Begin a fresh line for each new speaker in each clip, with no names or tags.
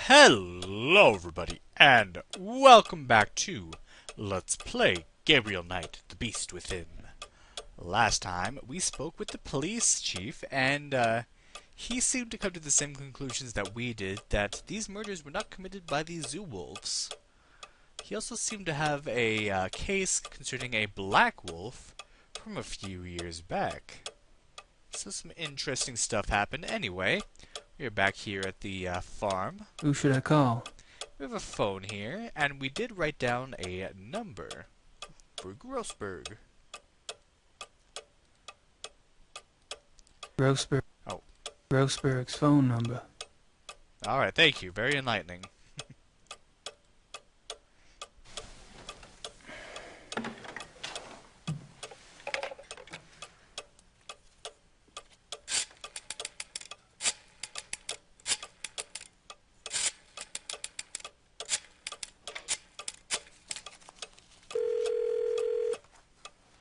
Hello everybody, and welcome back to Let's Play Gabriel Knight, the Beast Within. Last time, we spoke with the police chief, and he seemed to come to the same conclusions that we did, that these murders were not committed by these zoo wolves. He also seemed to have a case concerning a black wolf from a few years back. So some interesting stuff happened. Anyway, we're back here at the farm.
Who should I call?
We have a phone here, and we did write down a number for Grossberg. Oh.
Grossberg's phone number.
Alright, thank you. Very enlightening.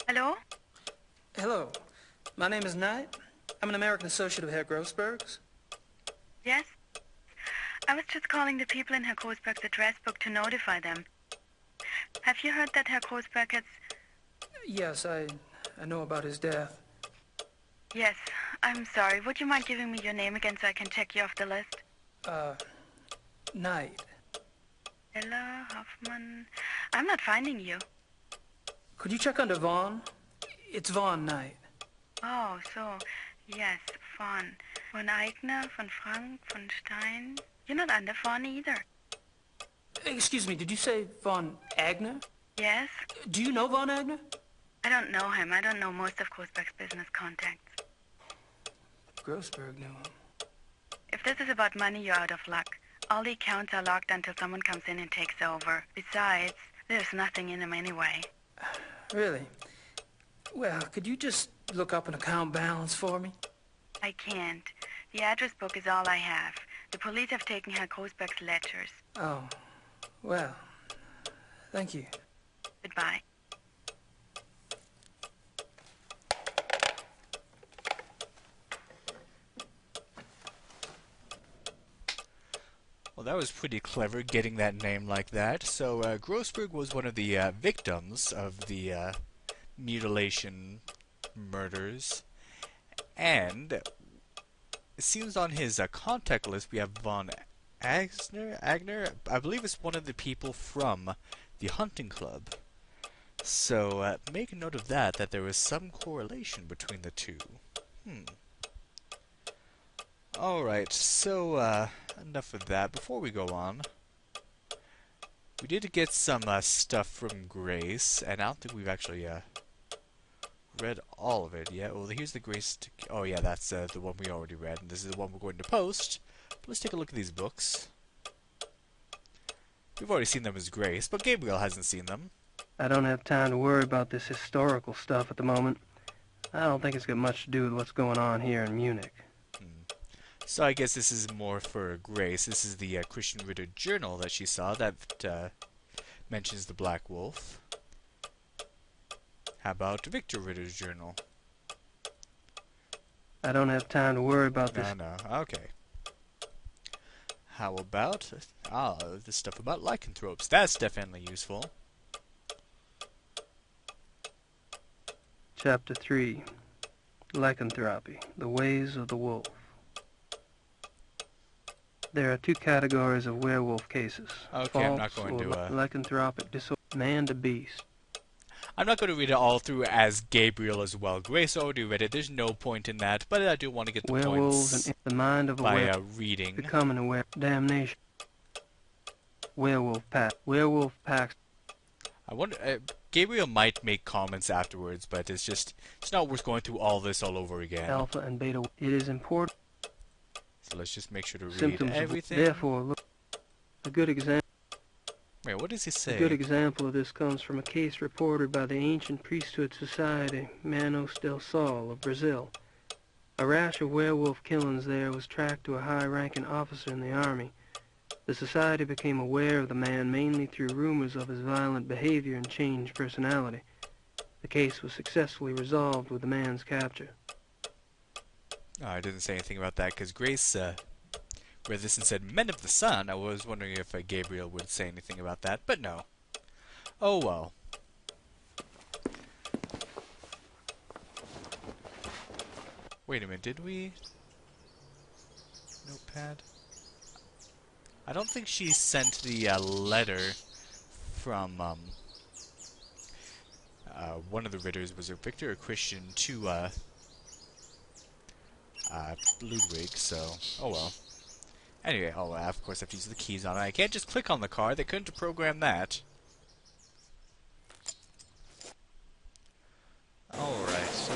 Hello?
Hello. My name is Knight. I'm an American associate of Herr Grossberg's.
Yes? I was just calling the people in Herr Grossberg's address book to notify them. Have you heard that Herr Grossberg has...
Yes, I know about his death.
Yes, I'm sorry. Would you mind giving me your name again so I can check you off the list?
Knight.
Ella Hoffman... I'm not finding you.
Could you check under Vaughn? It's Vaughn Knight.
Oh, so... Yes, Von. Von Eigner, von Frank, von Stein... You're not under Vaughn either.
Excuse me, did you say Von Agner?
Yes?
Do you know Von Agner?
I don't know him. I don't know most of Grossberg's business contacts.
Grossberg knew him.
If this is about money, you're out of luck. All the accounts are locked until someone comes in and takes over. Besides, there's nothing in them anyway.
Really? Well, could you just look up an account balance for me?
I can't. The address book is all I have. The police have taken Herr Grossberg's ledgers.
Oh, well, thank you.
Goodbye.
Well, that was pretty clever, getting that name like that. So, Grossberg was one of the victims of the mutilation murders. And it seems on his contact list we have Von Agner. I believe it's one of the people from the hunting club. So make a note of that there was some correlation between the two. Alright, so enough of that. Before we go on, we did get some stuff from Grace, and I don't think we've actually read all of it yet. Well, here's the Grace... Oh yeah, that's the one we already read, and this is the one we're going to post. But let's take a look at these books. We've already seen them as Grace, but Gabriel hasn't seen them.
I don't have time to worry about this historical stuff at the moment. I don't think it's got much to do with what's going on here in Munich.
So I guess this is more for Grace. This is the Christian Ritter journal that she saw that mentions the Black Wolf. How about Victor Ritter's journal?
I don't have time to worry about this.
No, okay. How about the stuff about lycanthropes? That's definitely useful.
Chapter 3. Lycanthropy, the Ways of the Wolf. There are two categories of werewolf cases.
Okay, I'm not going to...
lycanthropic disorder, man to beast.
I'm not going to read it all through as Gabriel as well. Grace already read it. There's no point in that, but I do want to get the
werewolves
points
and the mind of a
by
werewolf
reading.
becoming aware. Damnation. Werewolf packs.
I wonder... Gabriel might make comments afterwards, but it's not worth going through all this all over again.
Alpha and beta. It is important.
So let's just make sure to read
Symptoms
everything.
Therefore, look, a good example.
Wait, what does he say?
A good example of this comes from a case reported by the ancient priesthood society Manos del Sol of Brazil. A rash of werewolf killings there was tracked to a high-ranking officer in the army. The society became aware of the man mainly through rumors of his violent behavior and changed personality. The case was successfully resolved with the man's capture.
I didn't say anything about that because Grace read this and said Men of the Sun. I was wondering if Gabriel would say anything about that, but no. Oh well. Wait a minute, did we? Notepad? I don't think she sent the letter from one of the Ritters. Was it Victor or Christian to Ludwig, so oh well. Anyway, oh of course I have to use the keys on it. I can't just click on the car, they couldn't program that. Alright, so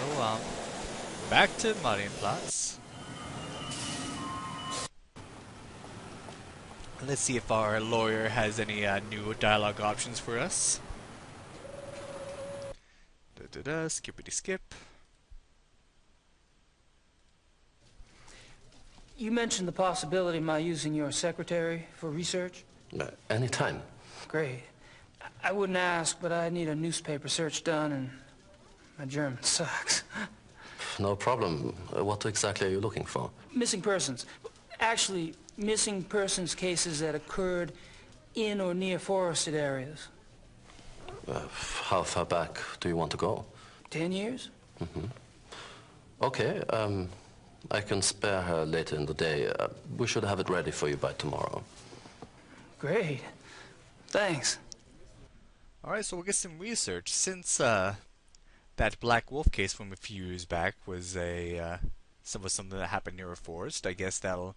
back to Marienplatz. Let's see if our lawyer has any new dialogue options for us. Skippity skip.
You mentioned the possibility of my using your secretary for research?
Anytime.
Great. I wouldn't ask, but I need a newspaper search done, and my German sucks.
No problem. What exactly are you looking for?
Missing persons. Actually, missing persons cases that occurred in or near forested areas.
How far back do you want to go?
10 years?
Mm-hmm. Okay, I can spare her later in the day. We should have it ready for you by tomorrow.
Great. Thanks.
Alright, so we'll get some research. Since that Black Wolf case from a few years back was something that happened near a forest, I guess that'll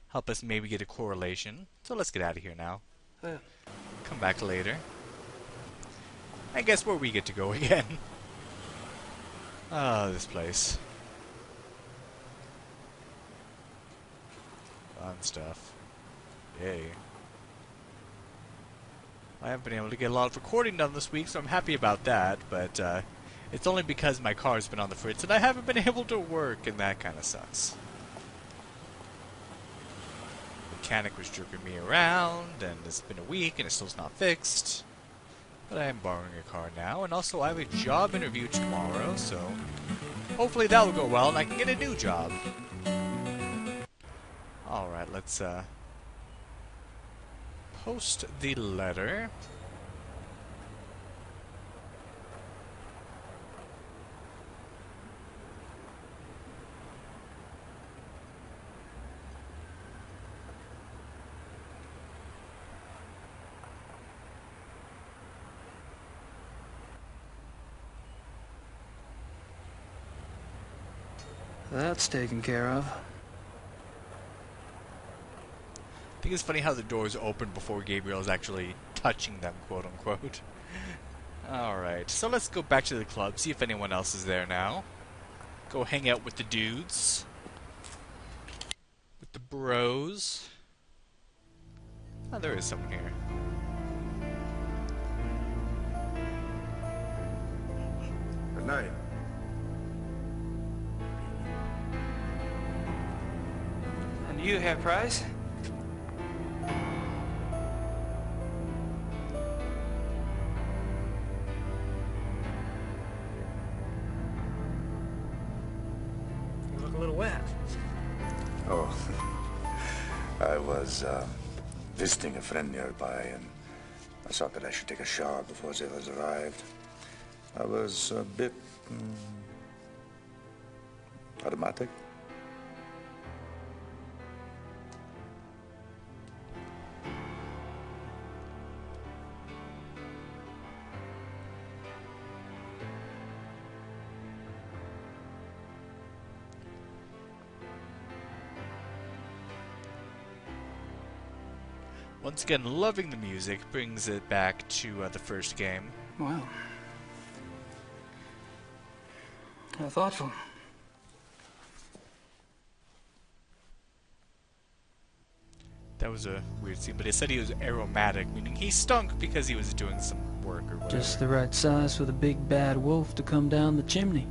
help us maybe get a correlation. So let's get out of here now.
Yeah.
Come back later. And guess where we get to go again? Ah, this place. Fun stuff. Yay. I haven't been able to get a lot of recording done this week, so I'm happy about that, but it's only because my car's been on the fritz and I haven't been able to work, and that kind of sucks. Mechanic was jerking me around, and it's been a week and it's still not fixed. But I am borrowing a car now, and also I have a job interview tomorrow, so hopefully that will go well and I can get a new job. Alright, let's post the letter.
That's taken care of.
I think it's funny how the doors open before Gabriel is actually touching them, quote unquote. Alright, so let's go back to the club, see if anyone else is there now. Go hang out with the dudes. With the bros. Oh, there is someone here.
Good night.
And you, Herr Price? You look a little wet.
Oh, I was visiting a friend nearby, and I thought that I should take a shower before Zell arrived. I was a bit automatic.
Once again, loving the music, brings it back to the first game.
Wow. How thoughtful.
That was a weird scene, but it said he was aromatic, meaning he stunk because he was doing some work or whatever.
Just the right size for the big bad wolf to come down the chimney.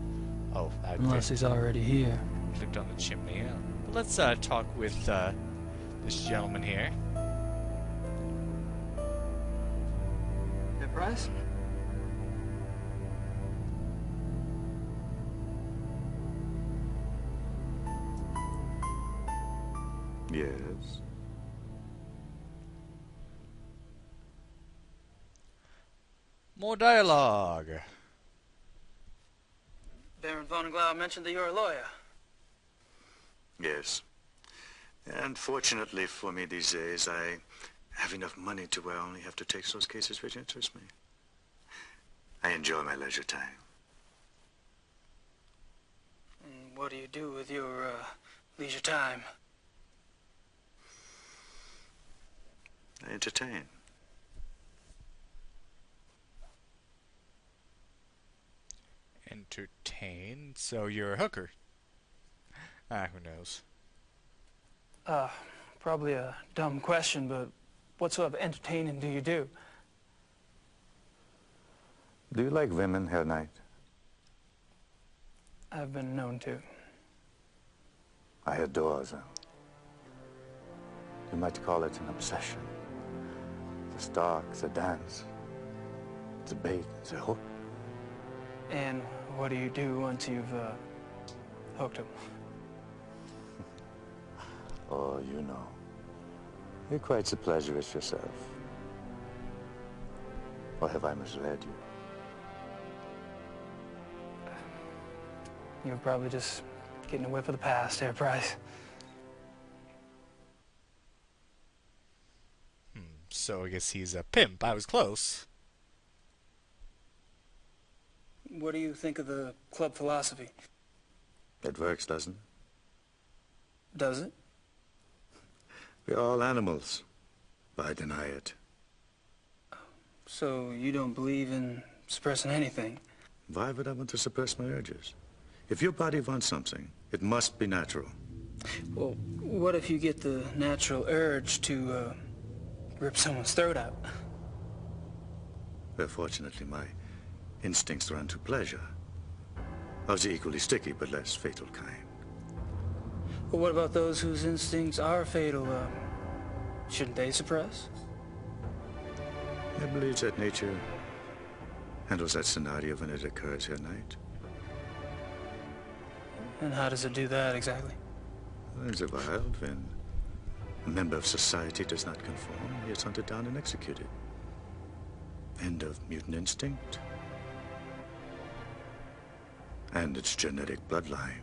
Oh, I
Unless he's already here.
clicked on the chimney. Yeah. But let's talk with this gentleman here.
Herr Price?
Yes.
More dialogue.
Baron von Glau mentioned that you're a lawyer.
Yes. And fortunately for me these days, I have enough money to where I only have to take those cases which interest me. I enjoy my leisure time.
And what do you do with your leisure time?
I entertain.
Entertain? So you're a hooker. Who knows?
Probably a dumb question, but what sort of entertaining do you do?
Do you like women, Herr Knight?
I've been known to.
I adore them. You might call it an obsession. The stalk, the dance, the bait, the hook.
And what do you do once you've hooked him?
Oh, you know. You're quite the pleasurist yourself. Or have I misled you?
You're probably just getting a whiff of the past, Herr Price.
So I guess he's a pimp. I was close.
What do you think of the club philosophy?
It works, doesn't it?
Does it?
We're all animals, but I deny it.
So you don't believe in suppressing anything?
Why would I want to suppress my urges? If your body wants something, it must be natural.
Well, what if you get the natural urge to rip someone's throat out?
Well, fortunately, my instincts run to pleasure. Of the equally sticky but less fatal kind.
Well, what about those whose instincts are fatal? Shouldn't they suppress?
I believe that nature handles that scenario when it occurs at night.
And how does it do that exactly?
In the wild, when a member of society does not conform, he is hunted down and executed. End of mutant instinct. And its genetic bloodline.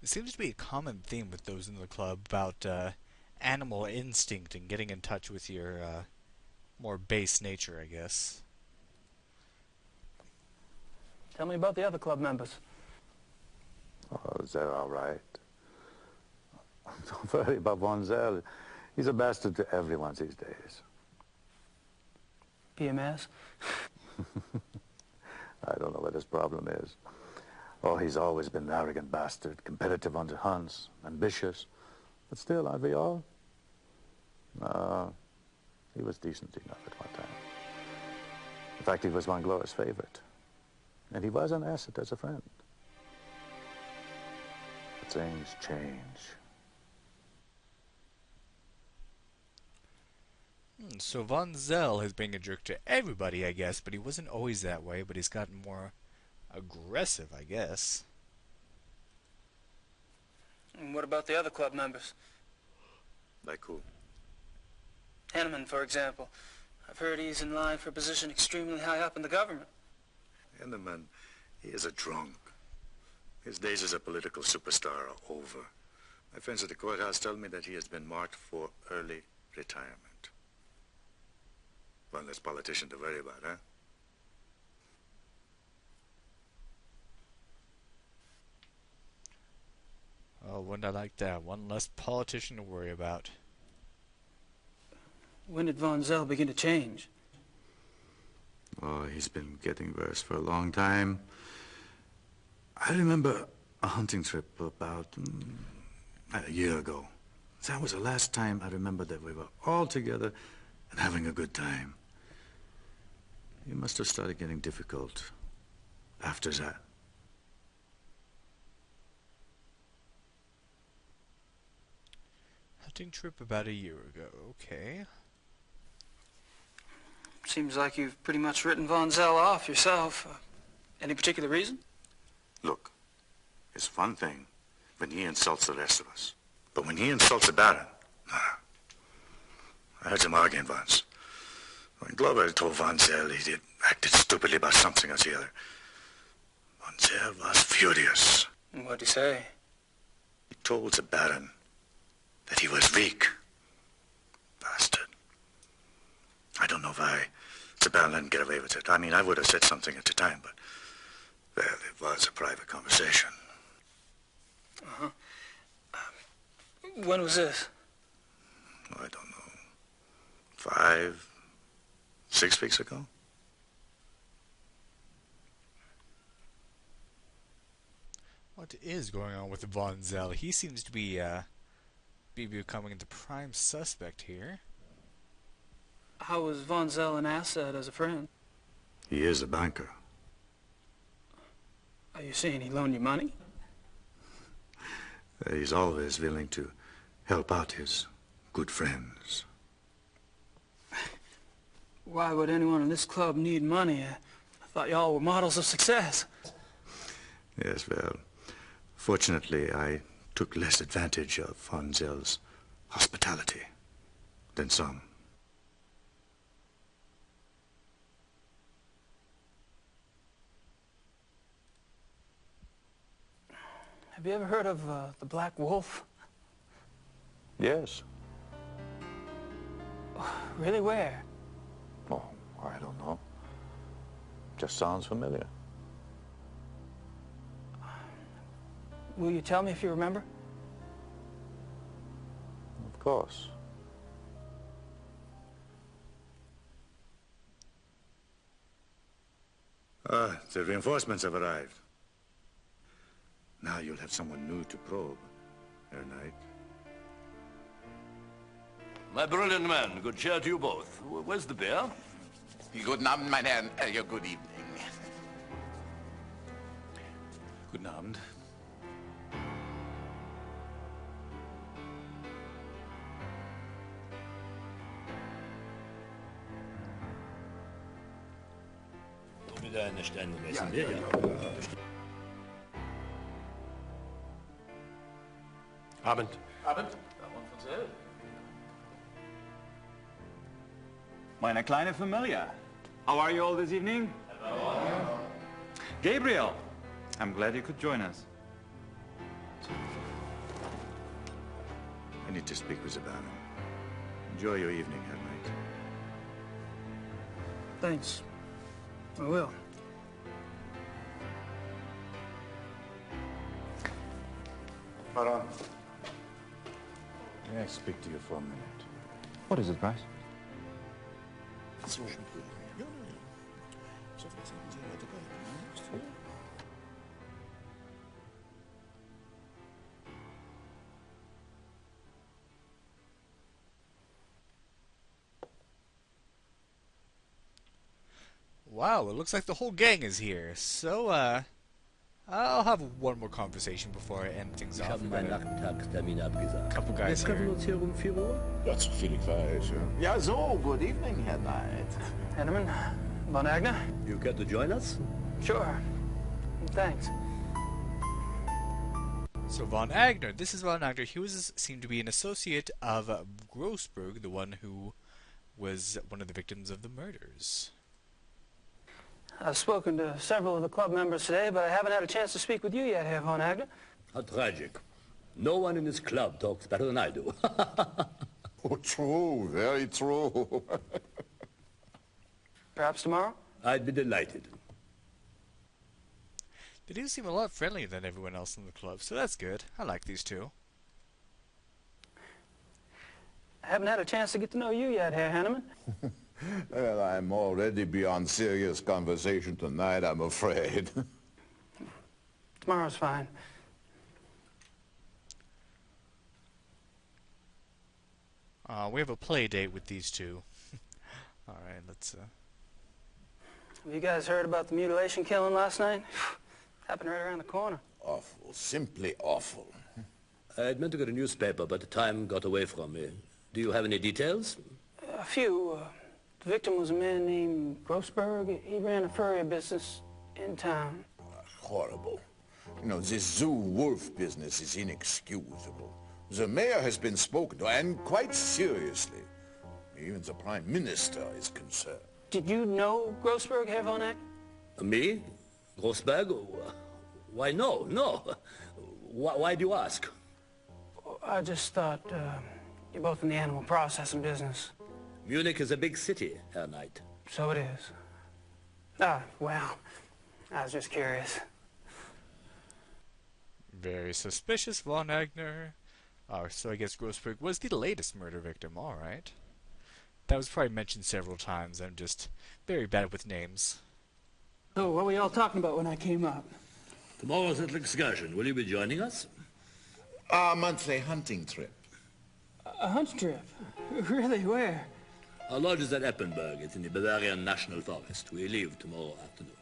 There seems to be a common theme with those in the club about animal instinct and getting in touch with your more base nature, I guess.
Tell me about the other club members.
Oh, they're all right. Don't worry about von Zell. He's a bastard to everyone these days.
PMS?
I don't know what his problem is. Oh, he's always been an arrogant bastard, competitive on the hunts, ambitious. But still, aren't we all? No, he was decent enough at one time. In fact, he was von Gloria's favorite. And he was an asset as a friend. But things change.
So Von Zell has been a jerk to everybody, I guess, but he wasn't always that way, but he's gotten more aggressive, I guess.
And what about the other club members?
Like who?
Henneman, for example. I've heard he's in line for a position extremely high up in the government.
Henneman, he is a drunk. His days as a political superstar are over. My friends at the courthouse tell me that he has been marked for early retirement. One less politician to worry about, huh?
Oh, wouldn't I like that? One less politician to worry about.
When did Von Zell begin to change?
Oh, he's been getting worse for a long time. I remember a hunting trip about a year ago. That was the last time I remember that we were all together and having a good time. He must have started getting difficult after that.
Hunting trip about a year ago, okay.
Seems like you've pretty much written Von Zell off yourself. Any particular reason?
Look, It's one thing when he insults the rest of us. But when he insults the Baron, nah. I heard him arguing once. When Glover told Von Zell he'd acted stupidly about something or the other, Von Zell was furious.
What'd he say?
He told the Baron that he was weak. Bastard. I don't know why the Baron let him get away with it. I mean, I would have said something at the time, but, well, it was a private conversation.
Uh-huh. When was this?
I don't know. 5, 6 weeks ago?
What is going on with Von Zell? He seems to be becoming the prime suspect here.
How was Von Zell an asset as a friend?
He is a banker.
Are you saying he loaned you money?
He's always willing to help out his good friends.
Why would anyone in this club need money? I thought y'all were models of success.
Yes, well, fortunately, I took less advantage of Von Zell's hospitality than some.
Have you ever heard of the Black Wolf?
Yes.
Really, where?
Oh, I don't know. Just sounds familiar.
Will you tell me if you remember?
Of course. The reinforcements have arrived. Now you'll have someone new to probe, Herr Knight.
My brilliant man, good cheer to you both. Where's the beer?
Guten Abend, meine Herren. Ja, good evening.
Guten Abend.
Wieder eine Steine messen, ja.
Abend.
Abend. Baron von Zell.
Meine kleine Familie. How are you all this evening? Hello. Gabriel, I'm glad you could join us.
I need to speak with the Baron. Enjoy your evening, Herr Knight.
Thanks. I will.
Baron. May I speak to you for a minute?
What is it, Bryce?
Wow, it looks like the whole gang is here. So, I'll have one more conversation before I end things off.
Ich habe meinen Nachmittagstermin abgesagt.
Couple guys
Jetzt treffen wir
here.
uns hier um 4 Uhr.
Ja, so viel ich weiß. Ja, so, good evening, Herr Knight.
Henneman, Von Agner?
You care to join us?
Sure. Thanks.
So Von Agner, this is Von Agner. He seemed to be an associate of Grossberg, the one who was one of the victims of the murders.
I've spoken to several of the club members today, but I haven't had a chance to speak with you yet, Herr Von Agner.
How tragic. No one in this club talks better than I do.
Oh, true, very true.
Perhaps tomorrow?
I'd be delighted.
They do seem a lot friendlier than everyone else in the club, so that's good. I like these two.
I haven't had a chance to get to know you yet, Herr Henneman.
Well, I'm already beyond serious conversation tonight, I'm afraid.
Tomorrow's fine.
We have a play date with these two. Alright, let's,
Have you guys heard about the mutilation killing last night? Happened right around the corner.
Awful, simply awful.
I'd meant to get a newspaper, but the time got away from me. Do you have any details?
A few. The victim was a man named Grossberg. He ran a furrier business in town.
Horrible. You know, this zoo wolf business is inexcusable. The mayor has been spoken to, and quite seriously. Even the prime minister is concerned.
Did you know Grossberg, Herr Von Eck?
Me? Grossberg? Why, no, no. Why do you ask?
I just thought, you're both in the animal processing business.
Munich is a big city, Herr Knight.
So it is. Ah, well, I was just curious.
Very suspicious, Von Egner. Oh, so I guess Grossberg was the latest murder victim, alright. That was probably mentioned several times. I'm just very bad with names.
So, what were y'all talking about when I came up?
Tomorrow's little excursion. Will you be joining us?
Our monthly hunting trip.
A hunt trip? Really? Where?
Our lodge is at Eppenberg. It's in the Bavarian National Forest. We leave tomorrow afternoon.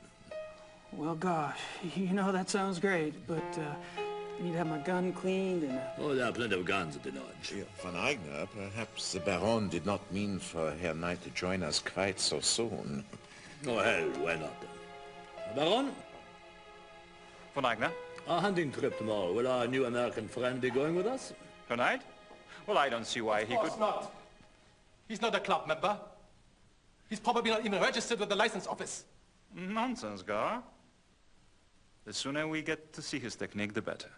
Well, gosh, you know, that sounds great, but, I need to have my gun cleaned and...
Oh, there are plenty of guns at the lodge.
Von Eigner, perhaps the Baron did not mean for Herr Knight to join us quite so soon.
Oh, hell, why not? Baron?
Von Eigner?
Our hunting trip tomorrow. Will our new American friend be going with us?
Tonight? Well, I don't see why he could...
Of course not. He's not a club member. He's probably not even registered with the license office.
Nonsense, Gar. The sooner we get to see his technique, the better.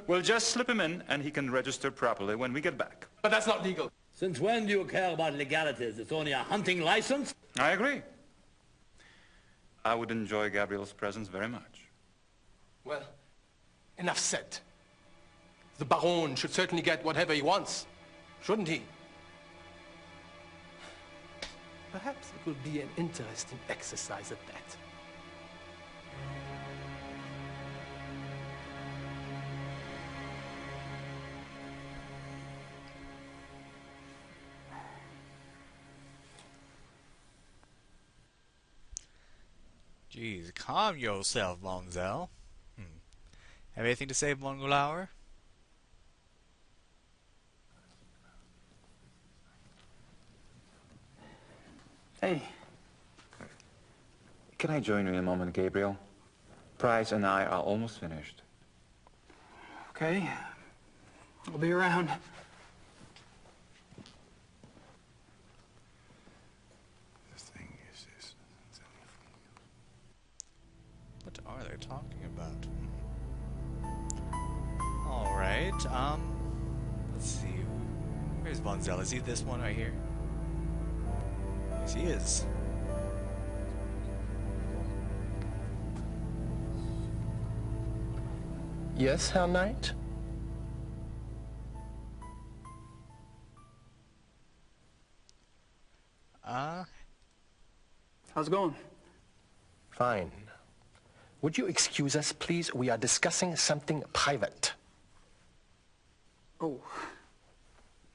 We'll just slip him in, and he can register properly when we get back.
But that's not legal.
Since when do you care about legalities? It's only a hunting license?
I agree. I would enjoy Gabriel's presence very much.
Well, enough said. The Baron should certainly get whatever he wants, shouldn't he? Perhaps it will be an interesting exercise at that.
Jeez, calm yourself, Von Zell. Have anything to say, Von Glauer?
Hey. Can I join you in a moment, Gabriel? Price and I are almost finished.
Okay. I'll be around.
What are they talking about? Alright, let's see. Where's Von Zell? Is he this one right here? Yes, he is.
Yes, Herr Knight?
How's it going?
Fine. Would you excuse us, please? We are discussing something private.
Oh,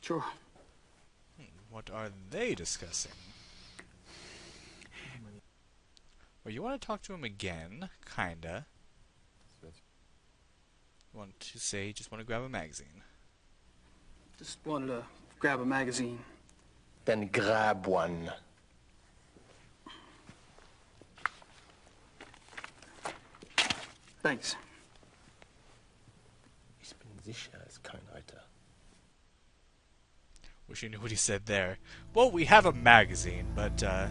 sure.
What are they discussing? Well, you want to talk to him again, kinda. You want to say you just want to grab a magazine.
Just wanted to grab a magazine.
Then grab one.
Thanks.
Ich bin sicher, es ist kein Reiter.
Wish you knew what he said there. Well, we have a magazine, but, I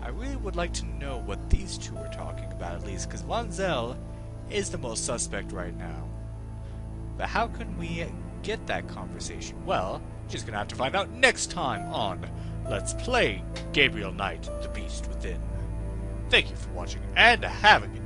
really would like to know what these two are talking about, at least, because Von Zell is the most suspect right now. But how can we get that conversation? Well, she's gonna have to find out next time on Let's Play Gabriel Knight, the Beast Within. Thank you for watching, and have a good